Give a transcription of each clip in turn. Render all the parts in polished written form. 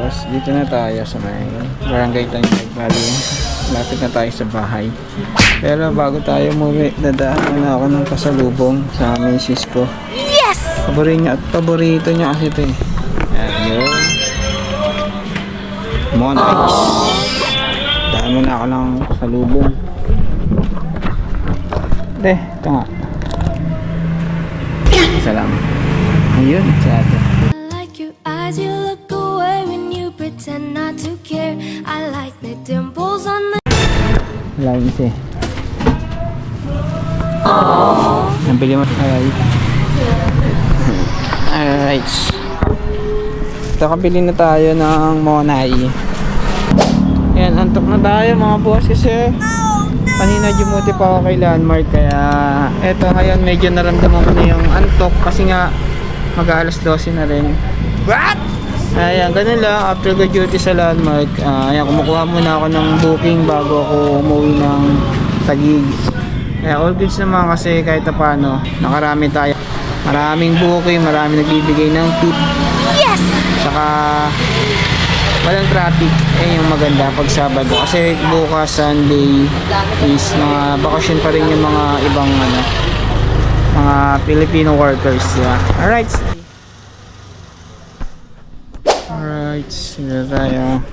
boss, dito na tayo sa may Barangay Tanyag. Bali, lapit na tayo sa bahay. Pero bago tayo umuwi, dadaan na ako ng pasalubong sa misis ko. Yes! Paborito niya kasi ito eh. Ayan yun. Monarchs. Daan mo na ako ng pasalubong. Ito nga. Salamat. Ayun, si ate. Like your eyes, you look away when you pretend not to care. I like the dimples on the... Lines eh. Nabili mo. Alright. Ito, kabili na tayo ng Monay. Ayan, antok na tayo mga boss kasi kanina dumuti pa ako kay Landmark. Kaya eto ngayon medyo naramdaman ko na yung antok kasi nga mag-aalas 12 na rin. What? Ayan, ganun lang. After good duty sa Landmark, ayan, kumukuha muna ako ng booking bago ako umuwi ng Taguig. Kaya all goods naman kasi kahit paano, nakarami tayo. Maraming booking, maraming nagbibigay ng tip. Yes! Saka walang traffic. Yung maganda pag Sabado. Kasi bukas Sunday is mga bakasyon pa rin yung mga ibang mga Filipino workers. Yeah. Alright. Alright, sila tayo.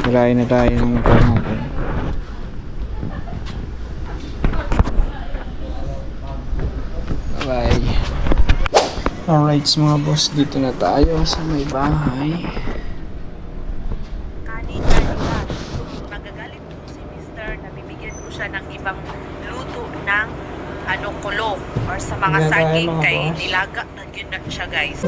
Tirahin na tayo ng motor natin. Bye. Alright mga boss, dito na tayo sa may bahay. Kanina, magagalit po si Mr. na bibigyan ko siya ng ibang luto ng kulo or sa mga Yan tayo, saging mga kay boss. nilaga na yun na siya guys.